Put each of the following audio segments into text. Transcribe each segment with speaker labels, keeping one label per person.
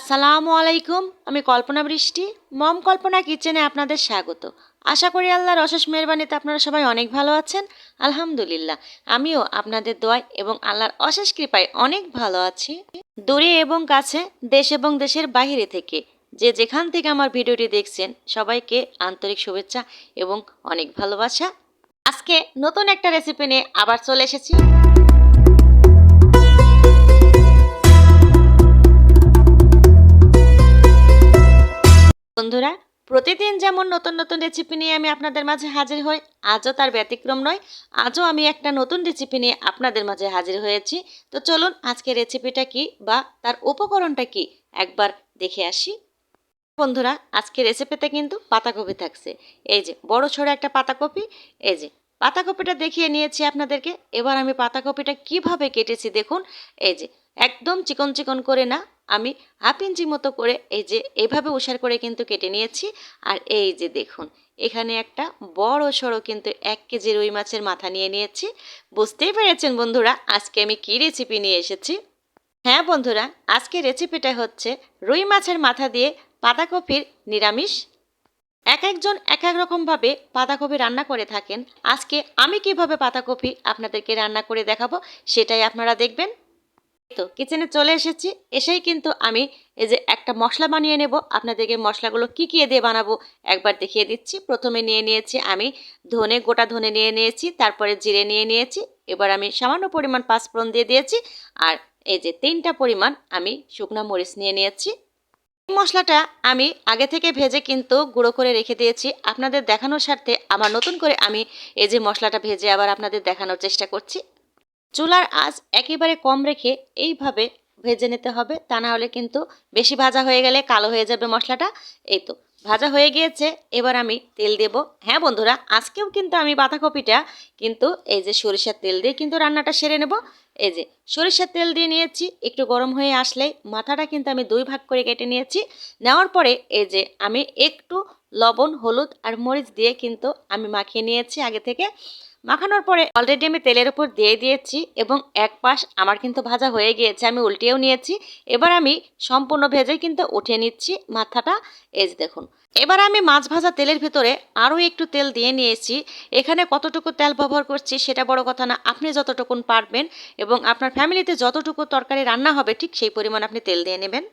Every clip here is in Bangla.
Speaker 1: আসসালামু আলাইকুম। আমি কল্পনা বৃষ্টি, মম কল্পনা কিচেনে আপনাদের স্বাগত। আশা করি আল্লাহর অশেষ মেহেরবানিতে আপনারা সবাই অনেক ভালো আছেন। আলহামদুলিল্লাহ, আমিও আপনাদের দোয়ায় এবং আল্লাহর অশেষ কৃপায় অনেক ভালো আছি। দূরে এবং কাছে, দেশ এবং দেশের বাইরে থেকে যে যেখান থেকে আমার ভিডিওটি দেখছেন, সবাইকে আন্তরিক শুভেচ্ছা এবং অনেক ভালোবাসা। আজকে নতুন একটা রেসিপি নিয়ে আবার চলে এসেছি। বন্ধুরা, প্রতিদিন যেমন নতুন নতুন রেসিপি নিয়ে আমি আপনাদের মাঝে হাজির হই, আজও তার ব্যতিক্রম নয়। আজও আমি একটা নতুন রেসিপি নিয়ে আপনাদের মাঝে হাজির হয়েছি। তো চলুন আজকে রেসিপিটা কি বা তার উপকরণটা কি একবার দেখে আসি। বন্ধুরা, আজকে রেসিপিতে কিন্তু পাতাকপি থাকছে। এই যে বড় ছোট একটা পাতাকপি, এই যে পাতাকপিটা দেখিয়ে নিয়েছি আপনাদেরকে। এবার আমি পাতাকপিটা কিভাবে কেটেছি দেখুন। এই যে একদম চিকন চিকন করে না, আমি হাফ ইঞ্চি মতো করে এই যে এভাবে উষার করে কিন্তু কেটে নিয়েছি। আর এই যে দেখুন, এখানে একটা বড় সড়ো কিন্তু 1 কেজি রুই মাছের মাথা নিয়ে নিয়েছি। বুঝতেই পেরেছেন বন্ধুরা, আজকে আমি কি রেসিপি নিয়ে এসেছি। হ্যাঁ বন্ধুরা, আজকে রেসিপিটা হচ্ছে রুই মাছের মাথা দিয়ে পাতাকপির নিরামিষ। এক একজন এক এক রকমভাবে পাতাকপি রান্না করে থাকেন। আজকে আমি কিভাবে পাতাকপি আপনাদেরকে রান্না করে দেখাবো, সেটাই আপনারা দেখবেন। তো কিচেনে চলে এসেছি, এসেই কিন্তু আমি এই যে একটা মশলা বানিয়ে নেব। আপনাদেরকে মশলাগুলো কি কি দিয়ে বানাবো একবার দেখিয়ে দিচ্ছি। প্রথমে নিয়ে নিয়েছি আমি গোটা ধনে নিয়ে নিয়েছি, তারপরে জিরে নিয়ে নিয়েছি। এবার আমি সামান্য পরিমাণ পাঁচফোড়ন দিয়ে দিয়েছি। আর এই যে 3টা পরিমাণ আমি শুকনো মরিচ নিয়ে নিয়েছি। এই মশলাটা আমি আগে থেকে ভেজে কিন্তু গুঁড়ো করে রেখে দিয়েছি আপনাদের দেখানোর স্বার্থে। আবার নতুন করে আমি এই যে মশলাটা ভেজে আবার আপনাদের দেখানোর চেষ্টা করছি। চুলার আঁচ একেবারে কম রেখে এইভাবে ভেজে নিতে হবে, তা না হলে কিন্তু বেশি ভাজা হয়ে গেলে কালো হয়ে যাবে মশলাটা। এই তো ভাজা হয়ে গিয়েছে, এবার আমি তেল দেব। হ্যাঁ বন্ধুরা, আজকেও কিন্তু আমি বাঁধাকপিটা কিন্তু এই যে সরিষার তেল দিয়ে কিন্তু রান্নাটা সেরে নেব। এই যে সরিষার তেল দিয়ে নিয়েছি, একটু গরম হয়ে আসলে মাথাটা কিন্তু আমি 2 ভাগ করে কেটে নিয়েছি। নেওয়ার পরে এই যে আমি একটু লবণ, হলুদ আর মরিচ দিয়ে কিন্তু আমি মাখিয়ে নিয়েছি আগে থেকে। মাখানোর পরে অলরেডি আমি তেলের উপর দিয়ে দিয়েছি এবং এক পাশ আমার কিন্তু ভাজা হয়ে গিয়েছে, আমি উল্টিয়েও নিয়েছি। এবার আমি সম্পূর্ণ ভেজে কিন্তু উঠিয়ে নিচ্ছি মাথাটা। এই যে দেখুন, এবার আমি মাছ ভাজা তেলের ভিতরে আরও একটু তেল দিয়ে নিয়েছি। এখানে কতটুকু তেল ব্যবহার করছি সেটা বড় কথা না, আপনি যতটুকুন পারবেন এবং আপনার ফ্যামিলিতে যতটুকু তরকারি রান্না হবে ঠিক সেই পরিমাণ আপনি তেল দিয়ে নেবেন।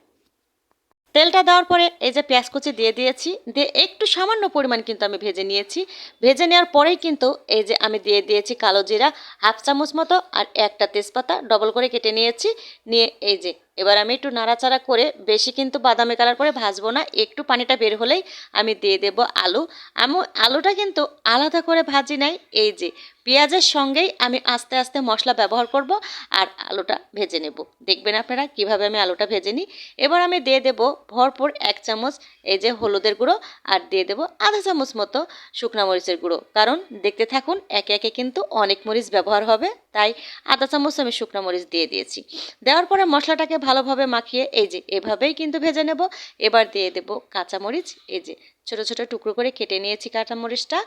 Speaker 1: তেলটা দেওয়ার পরে এই যে পেঁয়াজ কুচি দিয়ে দিয়েছি, দিয়ে একটু সামান্য পরিমাণ কিন্তু আমি ভেজে নিয়েছি। ভেজে নেওয়ার পরেই কিন্তু এই যে আমি দিয়ে দিয়েছি কালো জিরা হাফ চামচ মতো আর একটা তেজপাতা ডবল করে কেটে নিয়েছি। নিয়ে এই যে এবার আমি একটু নাড়াচাড়া করে, বেশি কিন্তু বাদামি কালার করে ভাজবো না, একটু পানিটা বের হলেই আমি দিয়ে দেব আলু। আমি আলুটা কিন্তু আলাদা করে ভাজি নাই, এই যে পেঁয়াজের সঙ্গেই আমি আস্তে আস্তে মশলা ব্যবহার করব আর আলুটা ভেজে নেব। দেখবেন আপনারা কিভাবে আমি আলুটা ভেজে নিই। এবার আমি দিয়ে দেব ভরপুর 1 চামচ এই যে হলুদের গুঁড়ো, আর দিয়ে দেব আধা চামচ মতো শুকনা মরিচের গুঁড়ো। কারণ দেখতে থাকুন, একে একে কিন্তু অনেক মরিচ ব্যবহার হবে, তাই আধা চামচ আমি শুকনা মরিচ দিয়ে দিয়েছি। দেওয়ার পরে মশলাটাকে ভালোভাবে মাখিয়ে এই যে এভাবেই কিন্তু ভেজে নেব। এবার দিয়ে দেব কাঁচামরিচ, এই যে ছোট ছোট টুকরো করে কেটে নিয়েছি কাঁচামরিচটা।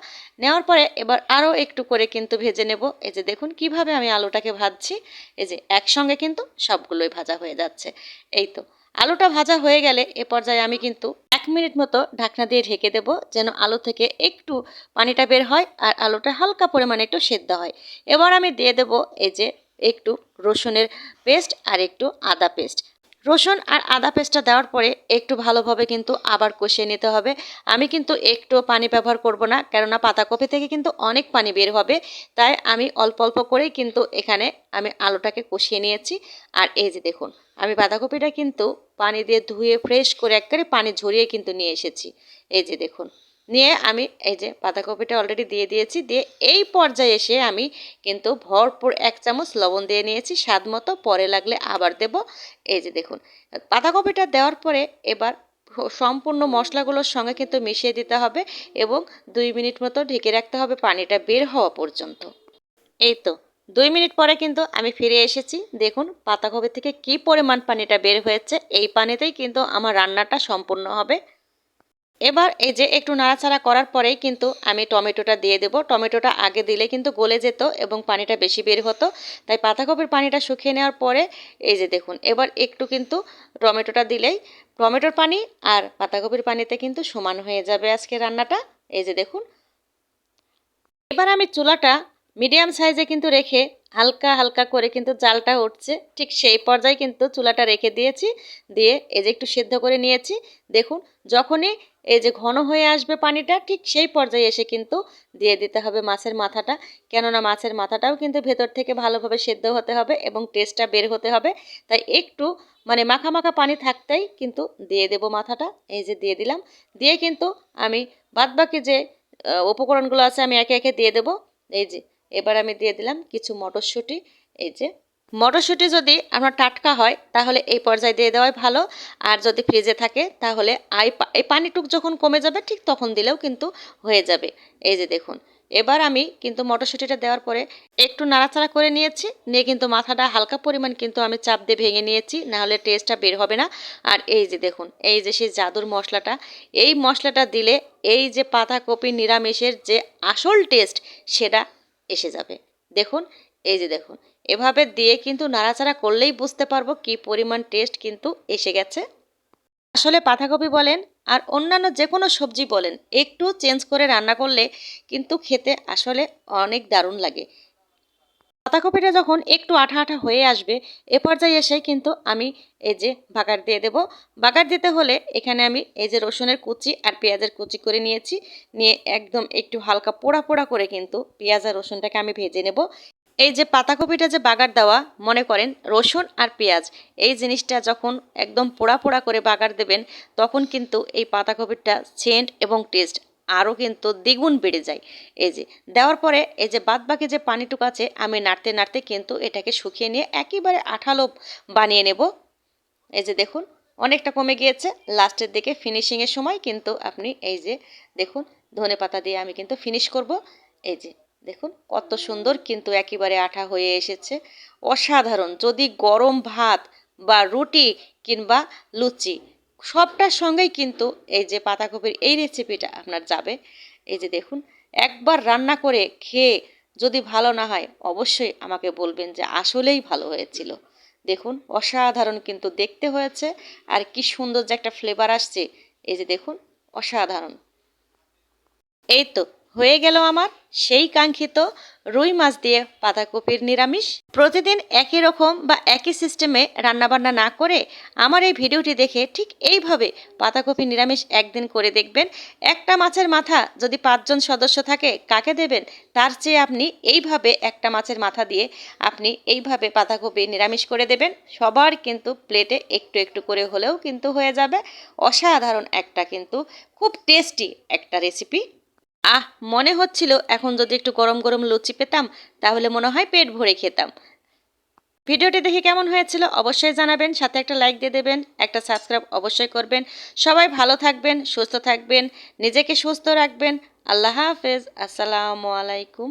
Speaker 1: নেওয়ার পরে এবার আরও একটু করে কিন্তু ভেজে নেব। এই যে দেখুন কিভাবে আমি আলুটাকে ভাজছি, এই যে একসঙ্গে কিন্তু সবগুলোই ভাজা হয়ে যাচ্ছে। এই তো আলুটা ভাজা হয়ে গেলে এ পর্যায়ে আমি কিন্তু 1 মিনিট মতো ঢাকনা দিয়ে ঢেকে দেব, যেন আলু থেকে একটু পানিটা বের হয় আর আলুটা হালকা পরিমাণে একটু সেদ্ধ হয়। এবার আমি দিয়ে দেব এই যে একটু রসুনের পেস্ট আর একটু আদা পেস্ট। রসুন আর আদা পেস্টটা দেওয়ার পরে একটু ভালোভাবে কিন্তু আবার কষিয়ে নিতে হবে। আমি কিন্তু একটু পানি ব্যবহার করব না, কেননা পাতাকপি থেকে কিন্তু অনেক পানি বের হবে, তাই আমি অল্প অল্প করেই কিন্তু এখানে আমি আলুটাকে কষিয়ে নিয়েছি। আর এই যে দেখুন, আমি বাঁধাকপিটা কিন্তু পানি দিয়ে ধুয়ে ফ্রেশ করে একবারে পানি ঝরিয়ে কিন্তু নিয়ে এসেছি। এই যে দেখুন, নিয়ে আমি এই যে বাঁধাকপিটা অলরেডি দিয়ে দিয়েছি। দিয়ে এই পর্যায়ে এসে আমি কিন্তু ভরপুর 1 চামচ লবণ দিয়ে নিয়েছি স্বাদ মতো, পরে লাগলে আবার দেব। এই যে দেখুন, বাঁধাকপিটা দেওয়ার পরে এবার সম্পূর্ণ মশলাগুলোর সঙ্গে কিন্তু মিশিয়ে দিতে হবে এবং 2 মিনিট মতো ঢেকে রাখতে হবে পানিটা বের হওয়া পর্যন্ত। এই তো 2 মিনিট পরে কিন্তু আমি ফিরে এসেছি। দেখুন পাতাকপি থেকে কি পরিমাণ পানিটা বের হয়েছে, এই পানিতেই কিন্তু আমার রান্নাটা সম্পূর্ণ হবে। এবার এই যে একটু নাড়াচাড়া করার পরেই কিন্তু আমি টমেটোটা দিয়ে দেব। টমেটোটা আগে দিলে কিন্তু গলে যেত এবং পানিটা বেশি বের হতো, তাই পাতাকপির পানিটা শুকিয়ে নেওয়ার পরে এই যে দেখুন এবার একটু কিন্তু টমেটোটা দিলেই টমেটোর পানি আর পাতাকপির পানিতে কিন্তু সমান হয়ে যাবে আজকে রান্নাটা। এই যে দেখুন এবার আমি চুলাটা মিডিয়াম সাইজে কিন্তু রেখে হালকা হালকা করে কিন্তু জালটা উঠছে, ঠিক সেই পর্যায়ে কিন্তু চুলাটা রেখে দিয়েছি। দিয়ে এই যে একটু সেদ্ধ করে নিয়েছি। দেখুন যখনই এই যে ঘন হয়ে আসবে পানিটা, ঠিক সেই পর্যায়ে এসে কিন্তু দিয়ে দিতে হবে মাছের মাথাটা, কেননা মাছের মাথাটাও কিন্তু ভেতর থেকে ভালোভাবে সেদ্ধ হতে হবে এবং টেস্টটা বের হতে হবে। তাই একটু মানে মাখা মাখা পানি থাকতেই কিন্তু দিয়ে দেব মাথাটা। এই যে দিয়ে দিলাম। দিয়ে কিন্তু আমি বাদবাকি যে উপকরণগুলো আছে আমি একে একে দিয়ে দেব। এই যে এবার আমি দিয়ে দিলাম কিছু মটরশুঁটি। এই যে মটরশুঁটি যদি আপনার টাটকা হয় তাহলে এই পর্যায়ে দিয়ে দেওয়াই ভালো, আর যদি ফ্রিজে থাকে তাহলে এই পানিটুক যখন কমে যাবে ঠিক তখন দিলেও কিন্তু হয়ে যাবে। এই যে দেখুন এবার আমি কিন্তু মটরশুঁটিটা দেওয়ার পরে একটু নাড়াচাড়া করে নিয়েছি, নিয়ে কিন্তু মাথাটা হালকা পরিমাণ কিন্তু আমি চাপ দিয়ে ভেঙে নিয়েছি, নাহলে টেস্টটা বের হবে না। আর এই যে দেখুন এই যে সেই জাদুর মশলাটা, এই মশলাটা দিলে এই যে পাতাকপি নিরামিষের যে আসল টেস্ট সেটা এসে যাবে। দেখুন এই যে দেখুন এভাবে দিয়ে কিন্তু নাড়াচাড়া করলেই বুঝতে পারবো কি পরিমাণ টেস্ট কিন্তু এসে গেছে। আসলে পাতাকপি বলেন আর অন্যান্য যে কোনো সবজি বলেন একটু চেঞ্জ করে রান্না করলে কিন্তু খেতে আসলে অনেক দারুণ লাগে। পাতাকপিটা যখন একটু আঠা আঠা হয়ে আসবে এ পর্যায়ে এসে কিন্তু আমি এই যে বাগার দিয়ে দেব। বাগার দিতে হলে এখানে আমি এই যে রসুনের কুচি আর পেঁয়াজের কুচি করে নিয়েছি, নিয়ে একদম একটু হালকা পোড়া পোড়া করে কিন্তু পেঁয়াজ আর রসুনটাকে আমি ভেজে নেব। এই যে পাতাকপিটা যে বাগার দেওয়া, মনে করেন রসুন আর পেঁয়াজ এই জিনিসটা যখন একদম পোড়া পোড়া করে বাগার দেবেন তখন কিন্তু এই পাতাকপিটা সেন্ট এবং টেস্ট আরও কিন্তু দ্বিগুণ বেড়ে যায়। এই যে দেওয়ার পরে এই যে বাদবাকি যে পানিটুকু আছে আমি নাড়তে নাড়তে কিন্তু এটাকে শুকিয়ে নিয়ে একেবারে আঠালো বানিয়ে নেব। এই যে দেখুন অনেকটা কমে গিয়েছে, লাস্টের দিকে ফিনিশিংয়ের সময় কিন্তু আপনি এই যে দেখুন ধনেপাতা দিয়ে আমি কিন্তু ফিনিশ করব। এই যে দেখুন কত সুন্দর কিন্তু একেবারে আঠা হয়ে এসেছে, অসাধারণ। যদি গরম ভাত বা রুটি কিংবা লুচি সবটার সঙ্গেই কিন্তু এই যে পাতাকপির এই রেসিপিটা আপনার যাবে। এই যে দেখুন একবার রান্না করে খেয়ে যদি ভালো না হয় অবশ্যই আমাকে বলবেন যে আসলেই ভালো হয়েছিল। দেখুন অসাধারণ কিন্তু দেখতে হয়েছে, আর কি সুন্দর যে একটা ফ্লেভার আসছে। এই যে দেখুন অসাধারণ। এই তো হয়ে গেল আমার সেই কাঙ্ক্ষিত রুই মাছ দিয়ে পাতাকপির নিরামিষ। প্রতিদিন একই রকম বা একই সিস্টেমে রান্নাবান্না না করে আমার এই ভিডিওটি দেখে ঠিক এইভাবে পাতাকপি নিরামিষ একদিন করে দেখবেন। একটা মাছের মাথা যদি 5 জন সদস্য থাকে কাকে দেবেন, তার চেয়ে আপনি এইভাবে একটা মাছের মাথা দিয়ে আপনি এইভাবে পাতাকপি নিরামিষ করে দেবেন, সবার কিন্তু প্লেটে একটু একটু করে হলেও কিন্তু হয়ে যাবে। অসাধারণ একটা কিন্তু খুব টেস্টি একটা রেসিপি। মনে হচ্ছিল এখন যদি একটু গরম গরম লুচি পেতাম তাহলে মনে হয় পেট ভরে খেতাম। ভিডিওটি দেখে কেমন হয়েছিল অবশ্যই জানাবেন, সাথে একটা লাইক দিয়ে দেবেন, একটা সাবস্ক্রাইব অবশ্যই করবেন। সবাই ভালো থাকবেন, সুস্থ থাকবেন, নিজেকে সুস্থ রাখবেন। আল্লাহ হাফেজ, আসসালামু আলাইকুম।